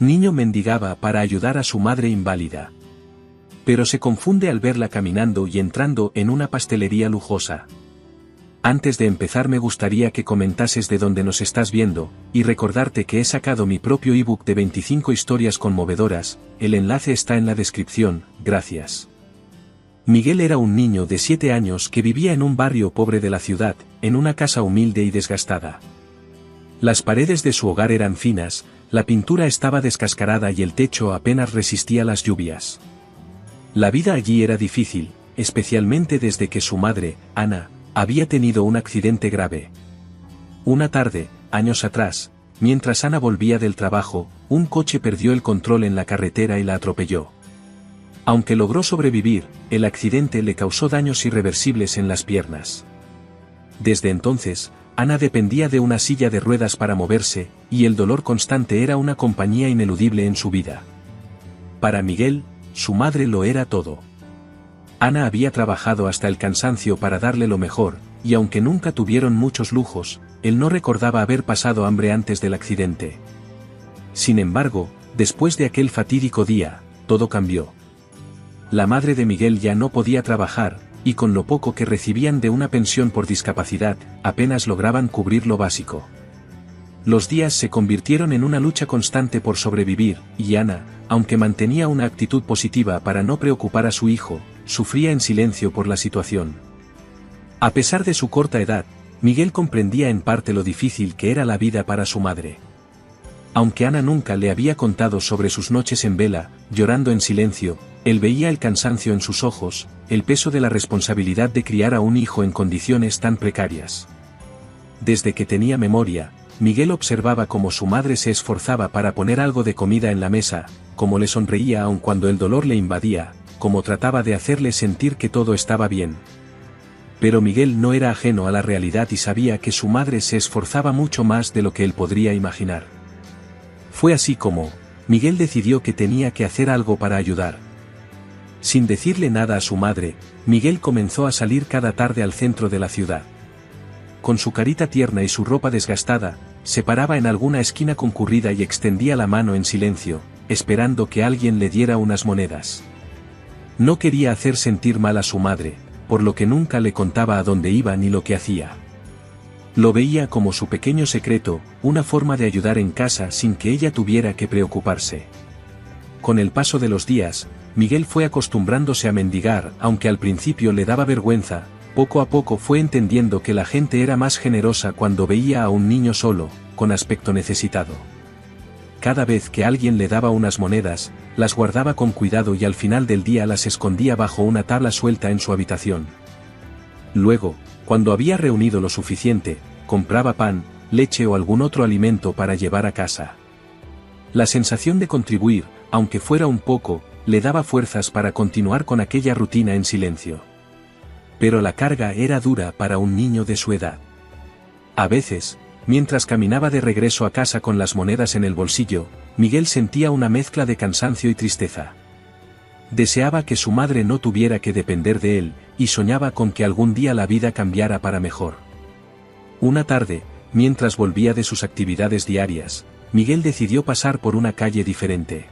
niño mendigaba para ayudar a su madre inválida. Pero se confunde al verla caminando y entrando en una pastelería lujosa. Antes de empezar me gustaría que comentases de dónde nos estás viendo, y recordarte que he sacado mi propio ebook de 25 historias conmovedoras, el enlace está en la descripción, gracias. Miguel era un niño de 7 años que vivía en un barrio pobre de la ciudad, en una casa humilde y desgastada. Las paredes de su hogar eran finas, la pintura estaba descascarada y el techo apenas resistía las lluvias. La vida allí era difícil, especialmente desde que su madre, Ana, había tenido un accidente grave. Una tarde, años atrás, mientras Ana volvía del trabajo, un coche perdió el control en la carretera y la atropelló. Aunque logró sobrevivir, el accidente le causó daños irreversibles en las piernas. Desde entonces, Ana dependía de una silla de ruedas para moverse, y el dolor constante era una compañía ineludible en su vida. Para Miguel, su madre lo era todo. Ana había trabajado hasta el cansancio para darle lo mejor, y aunque nunca tuvieron muchos lujos, él no recordaba haber pasado hambre antes del accidente. Sin embargo, después de aquel fatídico día, todo cambió. La madre de Miguel ya no podía trabajar, y con lo poco que recibían de una pensión por discapacidad, apenas lograban cubrir lo básico. Los días se convirtieron en una lucha constante por sobrevivir, y Ana, aunque mantenía una actitud positiva para no preocupar a su hijo, sufría en silencio por la situación. A pesar de su corta edad, Miguel comprendía en parte lo difícil que era la vida para su madre. Aunque Ana nunca le había contado sobre sus noches en vela, llorando en silencio, él veía el cansancio en sus ojos, el peso de la responsabilidad de criar a un hijo en condiciones tan precarias. Desde que tenía memoria, Miguel observaba cómo su madre se esforzaba para poner algo de comida en la mesa, cómo le sonreía aun cuando el dolor le invadía, cómo trataba de hacerle sentir que todo estaba bien. Pero Miguel no era ajeno a la realidad y sabía que su madre se esforzaba mucho más de lo que él podría imaginar. Fue así como, Miguel decidió que tenía que hacer algo para ayudar. Sin decirle nada a su madre, Miguel comenzó a salir cada tarde al centro de la ciudad. Con su carita tierna y su ropa desgastada, se paraba en alguna esquina concurrida y extendía la mano en silencio, esperando que alguien le diera unas monedas. No quería hacer sentir mal a su madre, por lo que nunca le contaba a dónde iba ni lo que hacía. Lo veía como su pequeño secreto, una forma de ayudar en casa sin que ella tuviera que preocuparse. Con el paso de los días, Miguel fue acostumbrándose a mendigar, aunque al principio le daba vergüenza. Poco a poco fue entendiendo que la gente era más generosa cuando veía a un niño solo, con aspecto necesitado. Cada vez que alguien le daba unas monedas, las guardaba con cuidado y al final del día las escondía bajo una tabla suelta en su habitación. Luego, cuando había reunido lo suficiente, compraba pan, leche o algún otro alimento para llevar a casa. La sensación de contribuir, aunque fuera un poco, le daba fuerzas para continuar con aquella rutina en silencio. Pero la carga era dura para un niño de su edad. A veces, mientras caminaba de regreso a casa con las monedas en el bolsillo, Miguel sentía una mezcla de cansancio y tristeza. Deseaba que su madre no tuviera que depender de él, y soñaba con que algún día la vida cambiara para mejor. Una tarde, mientras volvía de sus actividades diarias, Miguel decidió pasar por una calle diferente.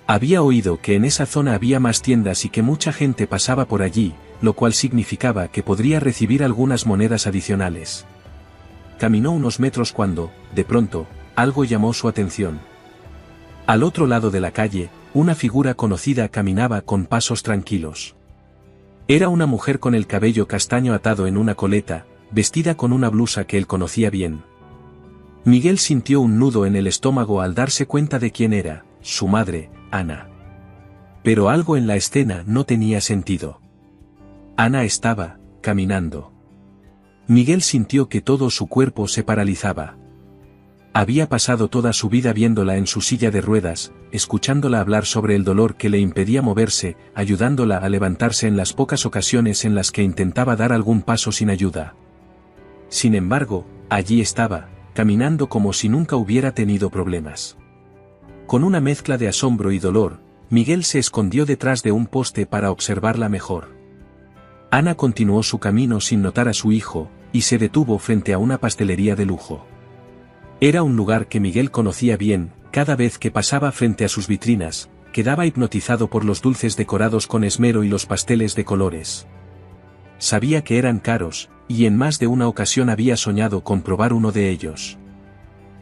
Había oído que en esa zona había más tiendas y que mucha gente pasaba por allí, lo cual significaba que podría recibir algunas monedas adicionales. Caminó unos metros cuando, de pronto, algo llamó su atención. Al otro lado de la calle, una figura conocida caminaba con pasos tranquilos. Era una mujer con el cabello castaño atado en una coleta, vestida con una blusa que él conocía bien. Miguel sintió un nudo en el estómago al darse cuenta de quién era, su madre, Ana. Pero algo en la escena no tenía sentido. Ana estaba caminando. Miguel sintió que todo su cuerpo se paralizaba. Había pasado toda su vida viéndola en su silla de ruedas, escuchándola hablar sobre el dolor que le impedía moverse, ayudándola a levantarse en las pocas ocasiones en las que intentaba dar algún paso sin ayuda. Sin embargo, allí estaba, caminando como si nunca hubiera tenido problemas. Con una mezcla de asombro y dolor, Miguel se escondió detrás de un poste para observarla mejor. Ana continuó su camino sin notar a su hijo, y se detuvo frente a una pastelería de lujo. Era un lugar que Miguel conocía bien. Cada vez que pasaba frente a sus vitrinas, quedaba hipnotizado por los dulces decorados con esmero y los pasteles de colores. Sabía que eran caros, y en más de una ocasión había soñado con probar uno de ellos.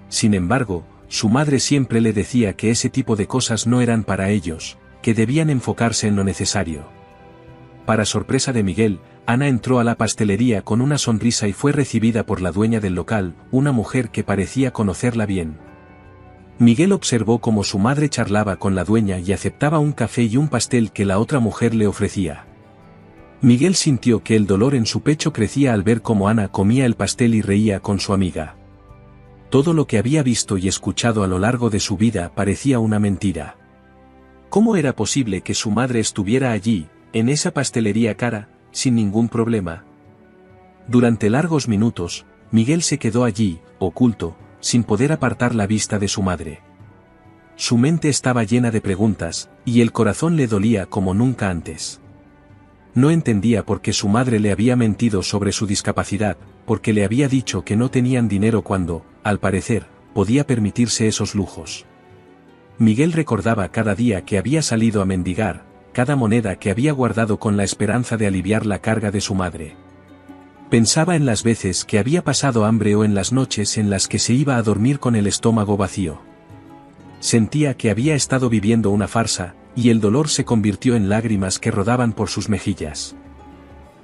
Sin embargo, su madre siempre le decía que ese tipo de cosas no eran para ellos, que debían enfocarse en lo necesario. Para sorpresa de Miguel, Ana entró a la pastelería con una sonrisa y fue recibida por la dueña del local, una mujer que parecía conocerla bien. Miguel observó cómo su madre charlaba con la dueña y aceptaba un café y un pastel que la otra mujer le ofrecía. Miguel sintió que el dolor en su pecho crecía al ver cómo Ana comía el pastel y reía con su amiga. Todo lo que había visto y escuchado a lo largo de su vida parecía una mentira. ¿Cómo era posible que su madre estuviera allí, en esa pastelería cara, sin ningún problema? Durante largos minutos, Miguel se quedó allí, oculto, sin poder apartar la vista de su madre. Su mente estaba llena de preguntas, y el corazón le dolía como nunca antes. No entendía por qué su madre le había mentido sobre su discapacidad, porque le había dicho que no tenían dinero cuando, al parecer, podía permitirse esos lujos. Miguel recordaba cada día que había salido a mendigar, cada moneda que había guardado con la esperanza de aliviar la carga de su madre. Pensaba en las veces que había pasado hambre o en las noches en las que se iba a dormir con el estómago vacío. Sentía que había estado viviendo una farsa, y el dolor se convirtió en lágrimas que rodaban por sus mejillas.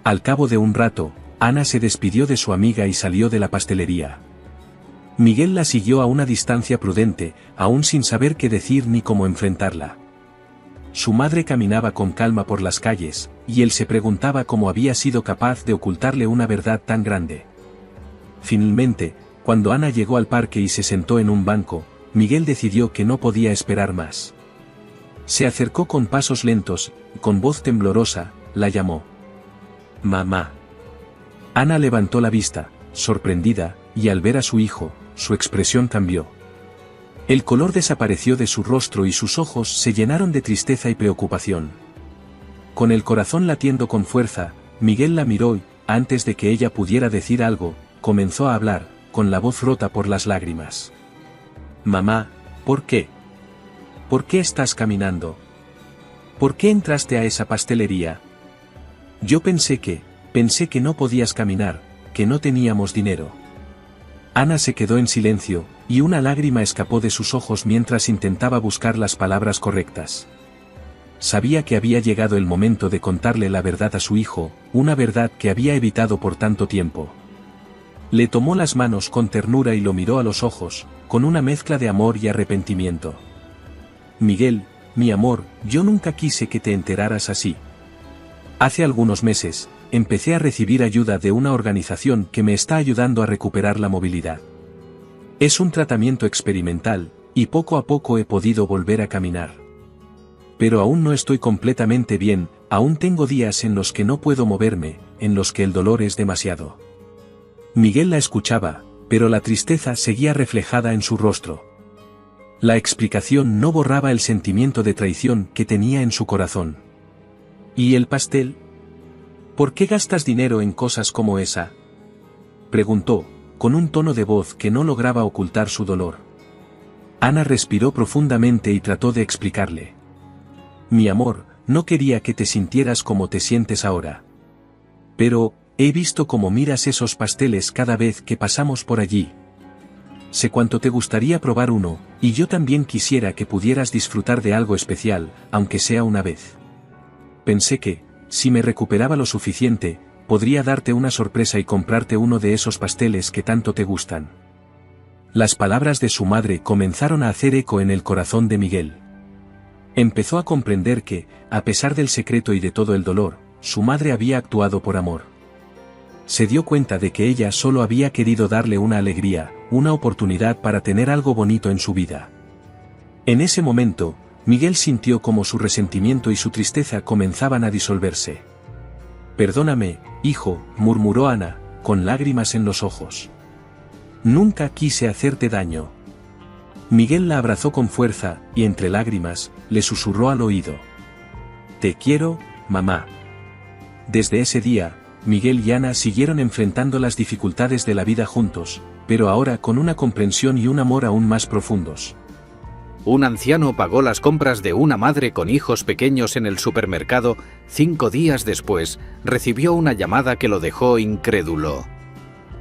Al cabo de un rato, Ana se despidió de su amiga y salió de la pastelería. Miguel la siguió a una distancia prudente, aún sin saber qué decir ni cómo enfrentarla. Su madre caminaba con calma por las calles, y él se preguntaba cómo había sido capaz de ocultarle una verdad tan grande. Finalmente, cuando Ana llegó al parque y se sentó en un banco, Miguel decidió que no podía esperar más. Se acercó con pasos lentos, y con voz temblorosa, la llamó. «Mamá». Ana levantó la vista, sorprendida, y al ver a su hijo, su expresión cambió. El color desapareció de su rostro y sus ojos se llenaron de tristeza y preocupación. Con el corazón latiendo con fuerza, Miguel la miró y, antes de que ella pudiera decir algo, comenzó a hablar, con la voz rota por las lágrimas. «Mamá, ¿por qué? ¿Por qué estás caminando? ¿Por qué entraste a esa pastelería? Yo pensé que no podías caminar, que no teníamos dinero». Ana se quedó en silencio, y una lágrima escapó de sus ojos mientras intentaba buscar las palabras correctas. Sabía que había llegado el momento de contarle la verdad a su hijo, una verdad que había evitado por tanto tiempo. Le tomó las manos con ternura y lo miró a los ojos, con una mezcla de amor y arrepentimiento. «Miguel, mi amor, yo nunca quise que te enteraras así. Hace algunos meses, empecé a recibir ayuda de una organización que me está ayudando a recuperar la movilidad. Es un tratamiento experimental, y poco a poco he podido volver a caminar. Pero aún no estoy completamente bien, aún tengo días en los que no puedo moverme, en los que el dolor es demasiado». Miguel la escuchaba, pero la tristeza seguía reflejada en su rostro. La explicación no borraba el sentimiento de traición que tenía en su corazón. «¿Y el pastel? ¿Por qué gastas dinero en cosas como esa?», preguntó, con un tono de voz que no lograba ocultar su dolor. Ana respiró profundamente y trató de explicarle. «Mi amor, no quería que te sintieras como te sientes ahora. Pero, he visto cómo miras esos pasteles cada vez que pasamos por allí. Sé cuánto te gustaría probar uno, y yo también quisiera que pudieras disfrutar de algo especial, aunque sea una vez. Pensé que, si me recuperaba lo suficiente, podría darte una sorpresa y comprarte uno de esos pasteles que tanto te gustan». Las palabras de su madre comenzaron a hacer eco en el corazón de Miguel. Empezó a comprender que, a pesar del secreto y de todo el dolor, su madre había actuado por amor. Se dio cuenta de que ella solo había querido darle una alegría, una oportunidad para tener algo bonito en su vida. En ese momento, Miguel sintió como su resentimiento y su tristeza comenzaban a disolverse. «Perdóname, hijo», murmuró Ana, con lágrimas en los ojos. «Nunca quise hacerte daño». Miguel la abrazó con fuerza, y entre lágrimas, le susurró al oído. «Te quiero, mamá». Desde ese día, Miguel y Ana siguieron enfrentando las dificultades de la vida juntos, pero ahora con una comprensión y un amor aún más profundos. Un anciano pagó las compras de una madre con hijos pequeños en el supermercado. 5 días después, recibió una llamada que lo dejó incrédulo.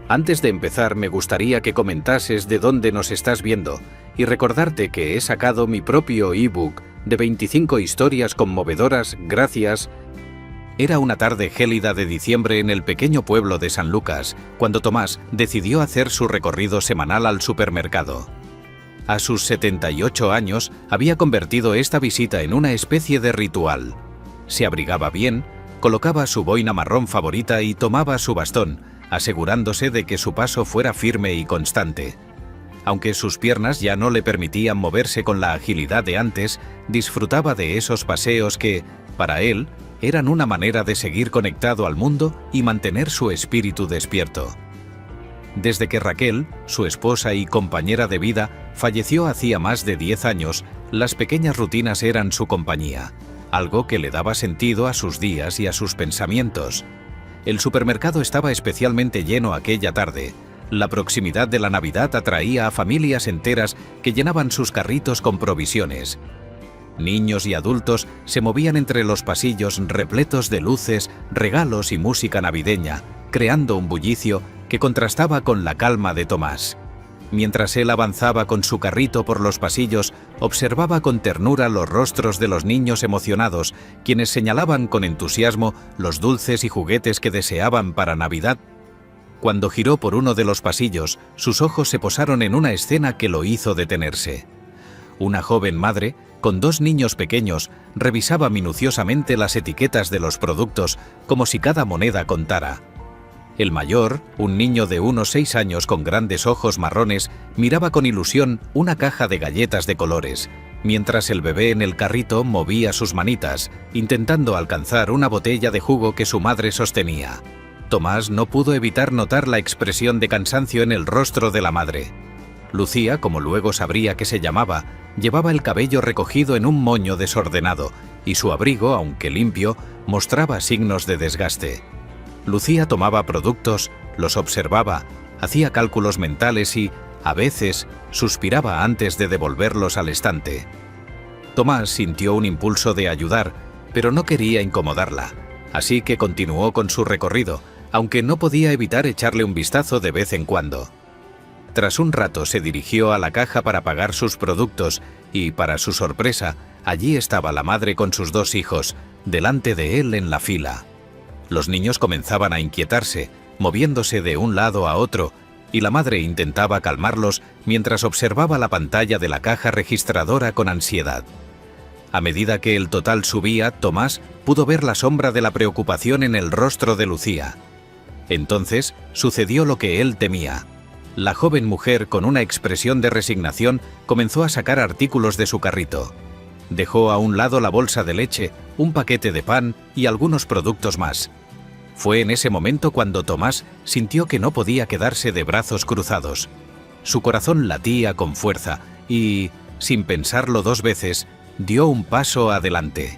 Antes de empezar, me gustaría que comentases de dónde nos estás viendo y recordarte que he sacado mi propio ebook de 25 historias conmovedoras gracias. Era una tarde gélida de diciembre en el pequeño pueblo de San Lucas, cuando Tomás decidió hacer su recorrido semanal al supermercado. A sus 78 años, había convertido esta visita en una especie de ritual. Se abrigaba bien, colocaba su boina marrón favorita y tomaba su bastón, asegurándose de que su paso fuera firme y constante. Aunque sus piernas ya no le permitían moverse con la agilidad de antes, disfrutaba de esos paseos que, para él, eran una manera de seguir conectado al mundo y mantener su espíritu despierto. Desde que Raquel, su esposa y compañera de vida, falleció hacía más de 10 años, las pequeñas rutinas eran su compañía, algo que le daba sentido a sus días y a sus pensamientos. El supermercado estaba especialmente lleno aquella tarde. La proximidad de la Navidad atraía a familias enteras que llenaban sus carritos con provisiones. Niños y adultos se movían entre los pasillos repletos de luces, regalos y música navideña, creando un bullicio que contrastaba con la calma de Tomás. Mientras él avanzaba con su carrito por los pasillos, observaba con ternura los rostros de los niños emocionados, quienes señalaban con entusiasmo los dulces y juguetes que deseaban para Navidad. Cuando giró por uno de los pasillos, sus ojos se posaron en una escena que lo hizo detenerse. Una joven madre, con 2 niños pequeños, revisaba minuciosamente las etiquetas de los productos como si cada moneda contara. El mayor, un niño de unos 6 años con grandes ojos marrones, miraba con ilusión una caja de galletas de colores, mientras el bebé en el carrito movía sus manitas, intentando alcanzar una botella de jugo que su madre sostenía. Tomás no pudo evitar notar la expresión de cansancio en el rostro de la madre. Lucía, como luego sabría que se llamaba, llevaba el cabello recogido en un moño desordenado, y su abrigo, aunque limpio, mostraba signos de desgaste. Lucía tomaba productos, los observaba, hacía cálculos mentales y, a veces, suspiraba antes de devolverlos al estante. Tomás sintió un impulso de ayudar, pero no quería incomodarla, así que continuó con su recorrido, aunque no podía evitar echarle un vistazo de vez en cuando. Tras un rato se dirigió a la caja para pagar sus productos y, para su sorpresa, allí estaba la madre con sus 2 hijos, delante de él en la fila. Los niños comenzaban a inquietarse, moviéndose de un lado a otro, y la madre intentaba calmarlos mientras observaba la pantalla de la caja registradora con ansiedad. A medida que el total subía, Tomás pudo ver la sombra de la preocupación en el rostro de Lucía. Entonces sucedió lo que él temía. La joven mujer, con una expresión de resignación, comenzó a sacar artículos de su carrito. Dejó a un lado la bolsa de leche, un paquete de pan y algunos productos más. Fue en ese momento cuando Tomás sintió que no podía quedarse de brazos cruzados. Su corazón latía con fuerza y, sin pensarlo 2 veces, dio un paso adelante.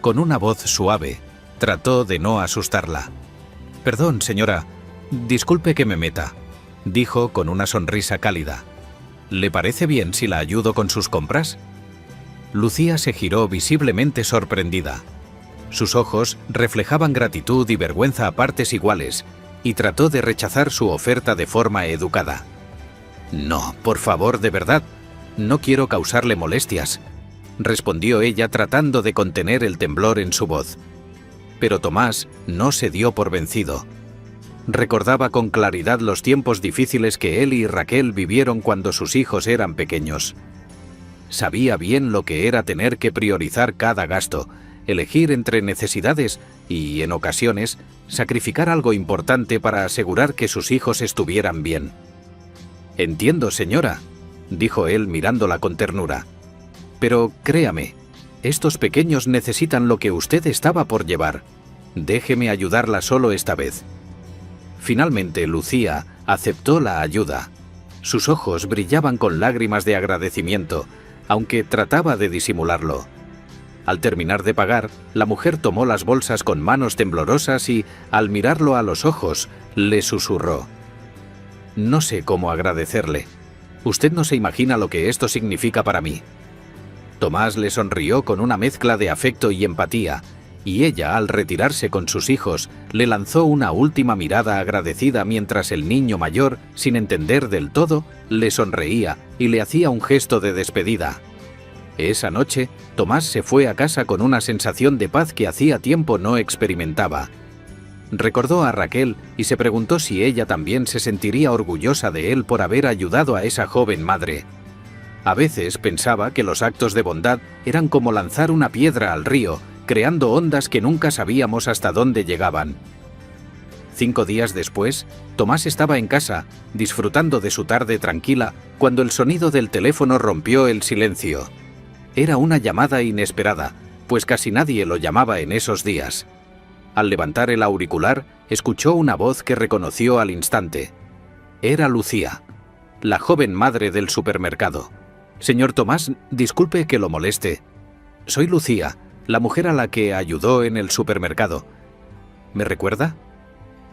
Con una voz suave, trató de no asustarla. «Perdón, señora, disculpe que me meta», dijo con una sonrisa cálida. «¿Le parece bien si la ayudo con sus compras?» Lucía se giró visiblemente sorprendida. Sus ojos reflejaban gratitud y vergüenza a partes iguales, y trató de rechazar su oferta de forma educada. «No, por favor, de verdad, no quiero causarle molestias», respondió ella tratando de contener el temblor en su voz. Pero Tomás no se dio por vencido. Recordaba con claridad los tiempos difíciles que él y Raquel vivieron cuando sus hijos eran pequeños. Sabía bien lo que era tener que priorizar cada gasto, elegir entre necesidades y, en ocasiones, sacrificar algo importante para asegurar que sus hijos estuvieran bien. «Entiendo, señora», dijo él mirándola con ternura. «Pero créame, estos pequeños necesitan lo que usted estaba por llevar. Déjeme ayudarla solo esta vez». Finalmente, Lucía aceptó la ayuda. Sus ojos brillaban con lágrimas de agradecimiento, aunque trataba de disimularlo. Al terminar de pagar, la mujer tomó las bolsas con manos temblorosas y, al mirarlo a los ojos, le susurró: No sé cómo agradecerle. Usted no se imagina lo que esto significa para mí. Tomás le sonrió con una mezcla de afecto y empatía, y ella, al retirarse con sus hijos, le lanzó una última mirada agradecida mientras el niño mayor, sin entender del todo, le sonreía y le hacía un gesto de despedida. Esa noche, Tomás se fue a casa con una sensación de paz que hacía tiempo no experimentaba. Recordó a Raquel y se preguntó si ella también se sentiría orgullosa de él por haber ayudado a esa joven madre. A veces pensaba que los actos de bondad eran como lanzar una piedra al río, creando ondas que nunca sabíamos hasta dónde llegaban. 5 días después, Tomás estaba en casa, disfrutando de su tarde tranquila, cuando el sonido del teléfono rompió el silencio. Era una llamada inesperada, pues casi nadie lo llamaba en esos días. Al levantar el auricular, escuchó una voz que reconoció al instante. Era Lucía, la joven madre del supermercado. «Señor Tomás, disculpe que lo moleste. Soy Lucía, la mujer a la que ayudó en el supermercado. ¿Me recuerda?»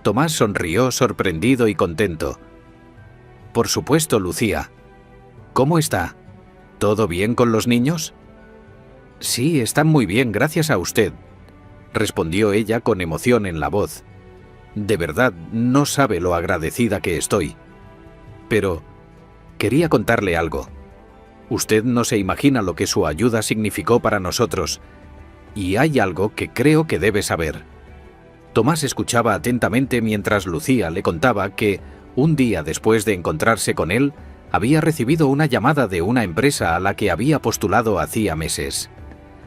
Tomás sonrió sorprendido y contento. «Por supuesto, Lucía. ¿Cómo está? ¿Todo bien con los niños?» «Sí, están muy bien, gracias a usted», respondió ella con emoción en la voz. «De verdad, no sabe lo agradecida que estoy. Pero quería contarle algo. Usted no se imagina lo que su ayuda significó para nosotros, y hay algo que creo que debe saber». Tomás escuchaba atentamente mientras Lucía le contaba que, un día después de encontrarse con él, había recibido una llamada de una empresa a la que había postulado hacía meses.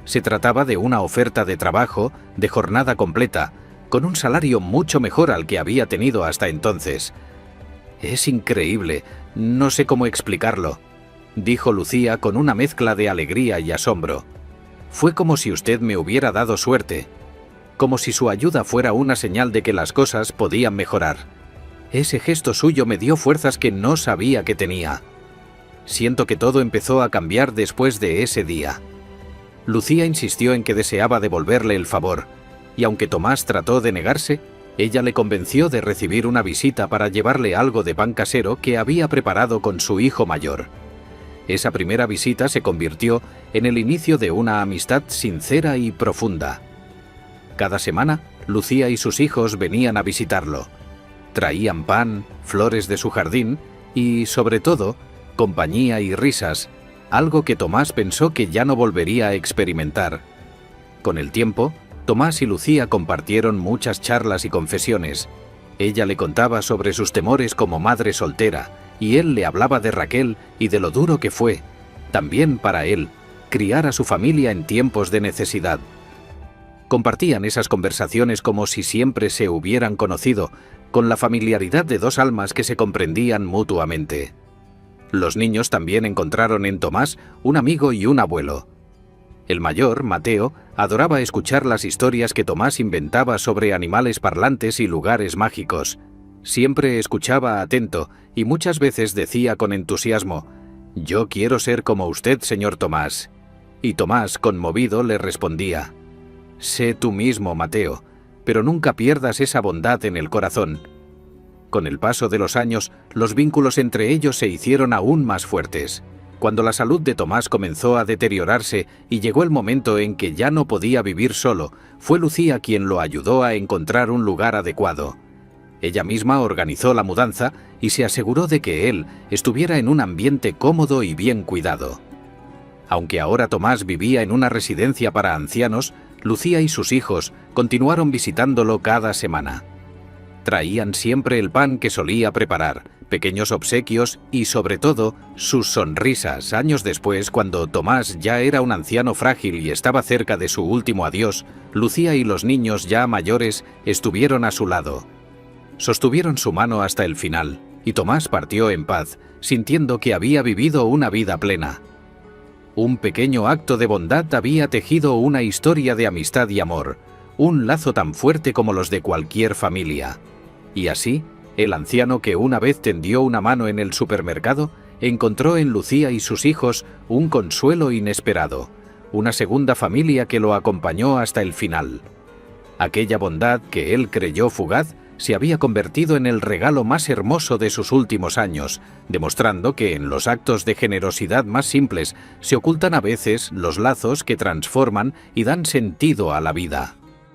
Se trataba de una oferta de trabajo de jornada completa, con un salario mucho mejor al que había tenido hasta entonces. «Es increíble, no sé cómo explicarlo», dijo Lucía con una mezcla de alegría y asombro. «Fue como si usted me hubiera dado suerte, como si su ayuda fuera una señal de que las cosas podían mejorar. Ese gesto suyo me dio fuerzas que no sabía que tenía. Siento que todo empezó a cambiar después de ese día». Lucía insistió en que deseaba devolverle el favor, y aunque Tomás trató de negarse, ella le convenció de recibir una visita para llevarle algo de pan casero que había preparado con su hijo mayor. Esa primera visita se convirtió en el inicio de una amistad sincera y profunda. Cada semana, Lucía y sus hijos venían a visitarlo. Traían pan, flores de su jardín y, sobre todo, compañía y risas, algo que Tomás pensó que ya no volvería a experimentar. Con el tiempo, Tomás y Lucía compartieron muchas charlas y confesiones. Ella le contaba sobre sus temores como madre soltera, y él le hablaba de Raquel y de lo duro que fue, también para él, criar a su familia en tiempos de necesidad. Compartían esas conversaciones como si siempre se hubieran conocido, con la familiaridad de dos almas que se comprendían mutuamente. Los niños también encontraron en Tomás un amigo y un abuelo. El mayor, Mateo, adoraba escuchar las historias que Tomás inventaba sobre animales parlantes y lugares mágicos. Siempre escuchaba atento y muchas veces decía con entusiasmo: «Yo quiero ser como usted, señor Tomás». Y Tomás, conmovido, le respondía: «Sé tú mismo, Mateo, pero nunca pierdas esa bondad en el corazón». Con el paso de los años, los vínculos entre ellos se hicieron aún más fuertes. Cuando la salud de Tomás comenzó a deteriorarse y llegó el momento en que ya no podía vivir solo, fue Lucía quien lo ayudó a encontrar un lugar adecuado. Ella misma organizó la mudanza y se aseguró de que él estuviera en un ambiente cómodo y bien cuidado. Aunque ahora Tomás vivía en una residencia para ancianos, Lucía y sus hijos continuaron visitándolo cada semana. Traían siempre el pan que solía preparar, pequeños obsequios y, sobre todo, sus sonrisas años después, cuando Tomás ya era un anciano frágil y estaba cerca de su último adiós. Lucía y los niños ya mayores estuvieron a su lado. Sostuvieron su mano hasta el final, y Tomás partió en paz, sintiendo que había vivido una vida plena. Un pequeño acto de bondad había tejido una historia de amistad y amor, un lazo tan fuerte como los de cualquier familia. Y así, el anciano que una vez tendió una mano en el supermercado, encontró en Lucía y sus hijos un consuelo inesperado, una segunda familia que lo acompañó hasta el final. Aquella bondad que él creyó fugaz se había convertido en el regalo más hermoso de sus últimos años, demostrando que en los actos de generosidad más simples se ocultan a veces los lazos que transforman y dan sentido a la vida.